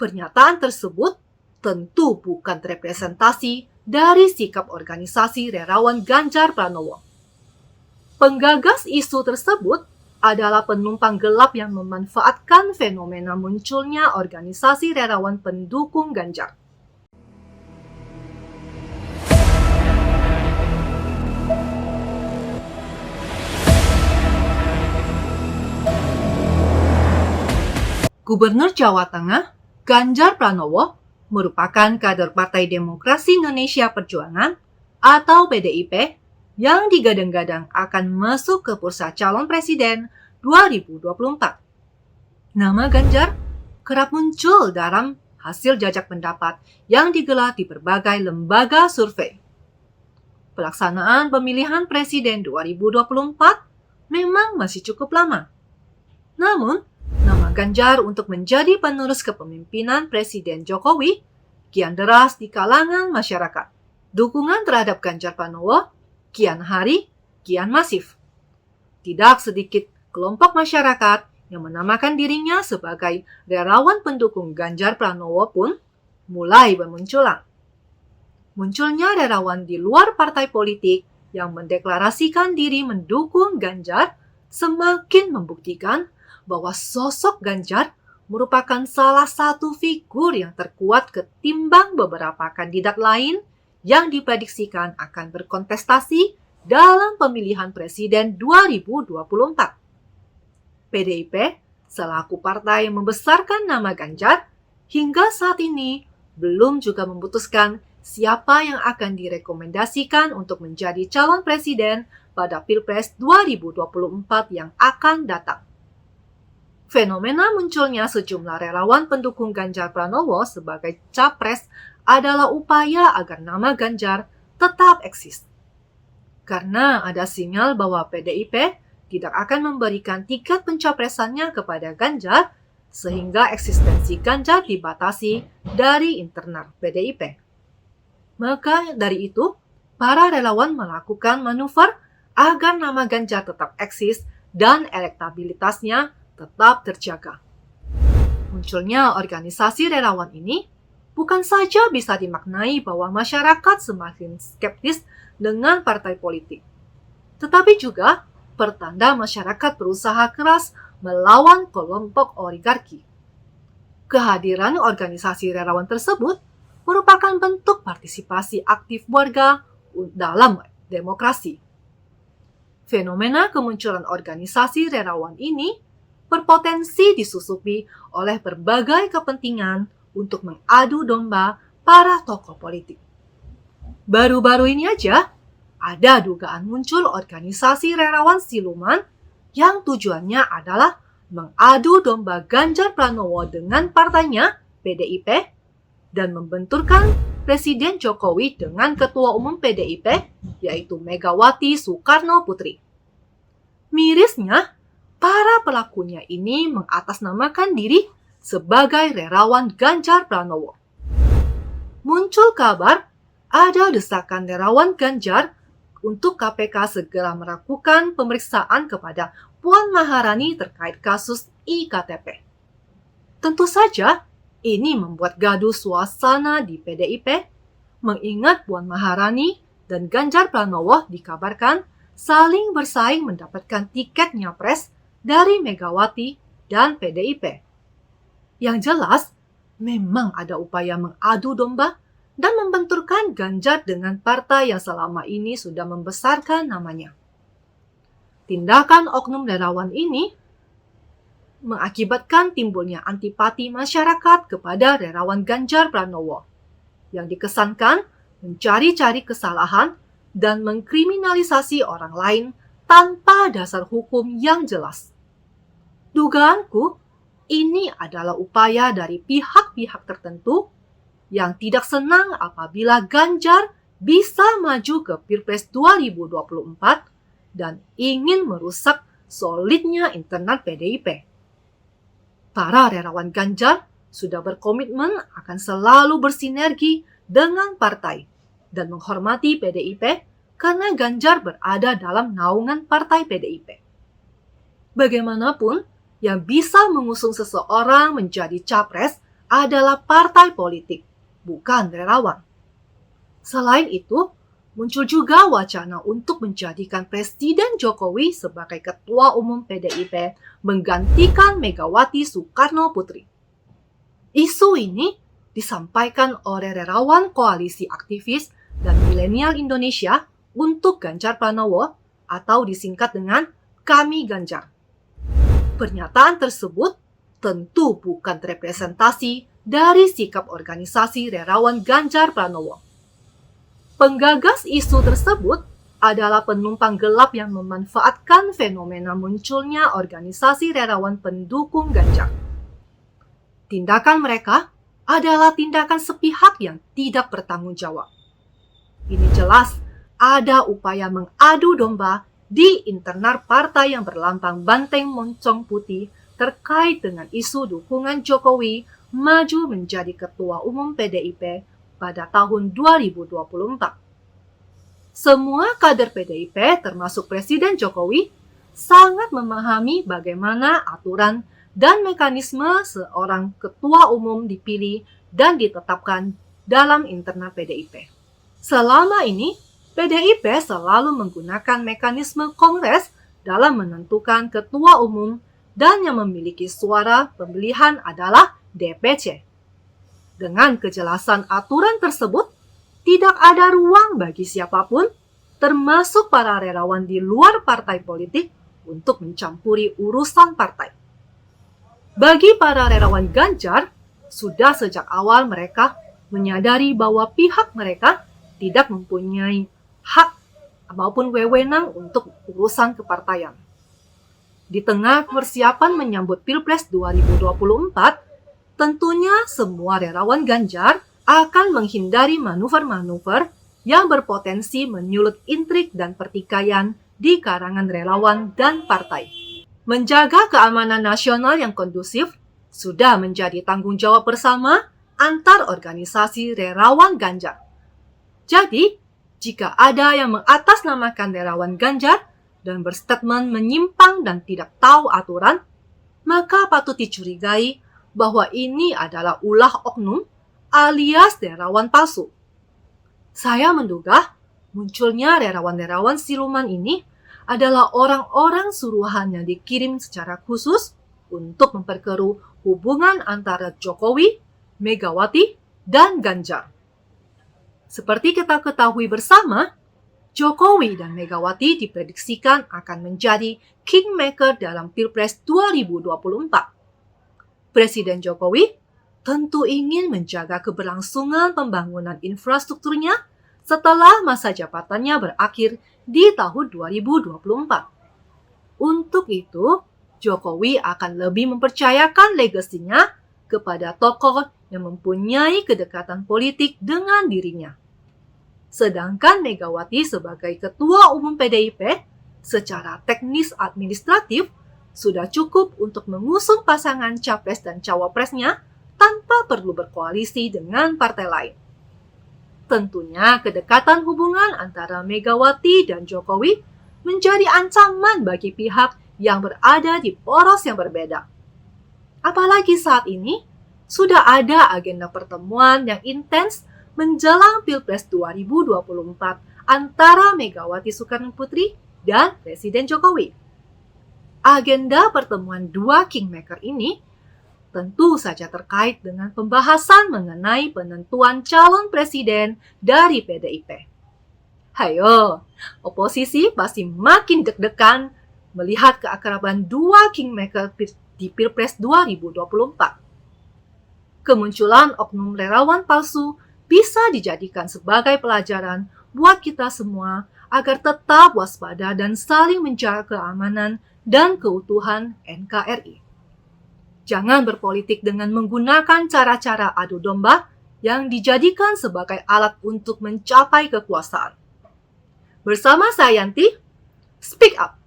Pernyataan tersebut tentu bukan representasi dari sikap organisasi relawan Ganjar Pranowo. Penggagas isu tersebut adalah penumpang gelap yang memanfaatkan fenomena munculnya organisasi relawan pendukung Ganjar. Gubernur Jawa Tengah, Ganjar Pranowo, merupakan kader Partai Demokrasi Indonesia Perjuangan atau PDIP yang digadang-gadang akan masuk ke bursa calon presiden 2024. Nama Ganjar kerap muncul dalam hasil jajak pendapat yang digelar di berbagai lembaga survei. Pelaksanaan pemilihan presiden 2024 memang masih cukup lama. Namun, nama Ganjar untuk menjadi penerus kepemimpinan Presiden Jokowi kian deras di kalangan masyarakat. Dukungan terhadap Ganjar Pranowo kian hari kian masif. Tidak sedikit kelompok masyarakat yang menamakan dirinya sebagai relawan pendukung Ganjar Pranowo pun mulai bermunculan. Munculnya relawan di luar partai politik yang mendeklarasikan diri mendukung Ganjar semakin membuktikan bahwa sosok Ganjar merupakan salah satu figur yang terkuat ketimbang beberapa kandidat lain yang diprediksikan akan berkontestasi dalam pemilihan presiden 2024. PDIP selaku partai yang membesarkan nama Ganjar hingga saat ini belum juga memutuskan siapa yang akan direkomendasikan untuk menjadi calon presiden pada Pilpres 2024 yang akan datang. Fenomena munculnya sejumlah relawan pendukung Ganjar Pranowo sebagai capres adalah upaya agar nama Ganjar tetap eksis. Karena ada sinyal bahwa PDIP tidak akan memberikan tiket pencapresannya kepada Ganjar, sehingga eksistensi Ganjar dibatasi dari internal PDIP. Maka dari itu, para relawan melakukan manuver agar nama Ganjar tetap eksis dan elektabilitasnya tetap terjaga. Munculnya organisasi relawan ini bukan saja bisa dimaknai bahwa masyarakat semakin skeptis dengan partai politik, tetapi juga pertanda masyarakat berusaha keras melawan kelompok oligarki. Kehadiran organisasi relawan tersebut merupakan bentuk partisipasi aktif warga dalam demokrasi. Fenomena kemunculan organisasi relawan ini berpotensi disusupi oleh berbagai kepentingan untuk mengadu domba para tokoh politik. Baru-baru ini aja, ada dugaan muncul organisasi relawan siluman yang tujuannya adalah mengadu domba Ganjar Pranowo dengan partainya, PDIP, dan membenturkan Presiden Jokowi dengan Ketua Umum PDIP, yaitu Megawati Soekarno Putri. Mirisnya, para pelakunya ini mengatasnamakan diri sebagai relawan Ganjar Pranowo. Muncul kabar ada desakan relawan Ganjar untuk KPK segera melakukan pemeriksaan kepada Puan Maharani terkait kasus IKTP. Tentu saja, ini membuat gaduh suasana di PDIP, mengingat Puan Maharani dan Ganjar Pranowo dikabarkan saling bersaing mendapatkan tiket nyapres dari Megawati dan PDIP. Yang jelas, memang ada upaya mengadu domba dan membenturkan Ganjar dengan partai yang selama ini sudah membesarkan namanya. Tindakan oknum relawan ini mengakibatkan timbulnya antipati masyarakat kepada relawan Ganjar Pranowo yang dikesankan mencari-cari kesalahan dan mengkriminalisasi orang lain tanpa dasar hukum yang jelas. Dugaanku, ini adalah upaya dari pihak-pihak tertentu yang tidak senang apabila Ganjar bisa maju ke Pilpres 2024 dan ingin merusak solidnya internal PDIP. Para relawan Ganjar sudah berkomitmen akan selalu bersinergi dengan partai dan menghormati PDIP karena Ganjar berada dalam naungan partai PDIP. Bagaimanapun, yang bisa mengusung seseorang menjadi capres adalah partai politik, bukan relawan. Selain itu, muncul juga wacana untuk menjadikan Presiden Jokowi sebagai Ketua Umum PDIP menggantikan Megawati Soekarno Putri. Isu ini disampaikan oleh relawan koalisi aktivis dan milenial Indonesia untuk Ganjar Pranowo atau disingkat dengan Kami Ganjar. Pernyataan tersebut tentu bukan representasi dari sikap organisasi relawan Ganjar Pranowo. Penggagas isu tersebut adalah penumpang gelap yang memanfaatkan fenomena munculnya organisasi relawan pendukung Ganjar. Tindakan mereka adalah tindakan sepihak yang tidak bertanggung jawab. Ini jelas ada upaya mengadu domba di internal partai yang berlambang banteng moncong putih terkait dengan isu dukungan Jokowi maju menjadi Ketua Umum PDIP pada tahun 2024. Semua kader PDIP termasuk Presiden Jokowi sangat memahami bagaimana aturan dan mekanisme seorang ketua umum dipilih dan ditetapkan dalam internal PDIP. Selama ini, PDIP selalu menggunakan mekanisme kongres dalam menentukan ketua umum dan yang memiliki suara pemilihan adalah DPC. Dengan kejelasan aturan tersebut, tidak ada ruang bagi siapapun, termasuk para relawan di luar partai politik, untuk mencampuri urusan partai. Bagi para relawan Ganjar, sudah sejak awal mereka menyadari bahwa pihak mereka tidak mempunyai hak maupun wewenang untuk urusan kepartaian. Di tengah persiapan menyambut Pilpres 2024, tentunya semua relawan Ganjar akan menghindari manuver-manuver yang berpotensi menyulut intrik dan pertikaian di kalangan relawan dan partai. Menjaga keamanan nasional yang kondusif sudah menjadi tanggung jawab bersama antar organisasi relawan Ganjar. Jadi, jika ada yang mengatasnamakan relawan Ganjar dan berstatement menyimpang dan tidak tahu aturan, maka patut dicurigai bahwa ini adalah ulah oknum alias relawan palsu. Saya menduga munculnya relawan-relawan siluman ini adalah orang-orang suruhan yang dikirim secara khusus untuk memperkeruh hubungan antara Jokowi, Megawati, dan Ganjar. Seperti kita ketahui bersama, Jokowi dan Megawati diprediksikan akan menjadi kingmaker dalam Pilpres 2024. Presiden Jokowi tentu ingin menjaga keberlangsungan pembangunan infrastrukturnya setelah masa jabatannya berakhir di tahun 2024. Untuk itu, Jokowi akan lebih mempercayakan legasinya kepada tokoh yang mempunyai kedekatan politik dengan dirinya. Sedangkan Megawati sebagai Ketua Umum PDIP, secara teknis administratif, sudah cukup untuk mengusung pasangan capres dan cawapresnya tanpa perlu berkoalisi dengan partai lain. Tentunya kedekatan hubungan antara Megawati dan Jokowi menjadi ancaman bagi pihak yang berada di poros yang berbeda. Apalagi saat ini, sudah ada agenda pertemuan yang intens menjelang Pilpres 2024 antara Megawati Soekarno Putri dan Presiden Jokowi. Agenda pertemuan dua kingmaker ini tentu saja terkait dengan pembahasan mengenai penentuan calon presiden dari PDIP. Hayo, oposisi pasti makin deg-degan melihat keakraban dua kingmaker di Pilpres 2024. Kemunculan oknum relawan palsu bisa dijadikan sebagai pelajaran buat kita semua agar tetap waspada dan saling menjaga keamanan dan keutuhan NKRI. Jangan berpolitik dengan menggunakan cara-cara adu domba yang dijadikan sebagai alat untuk mencapai kekuasaan. Bersama saya Yanti, speak up.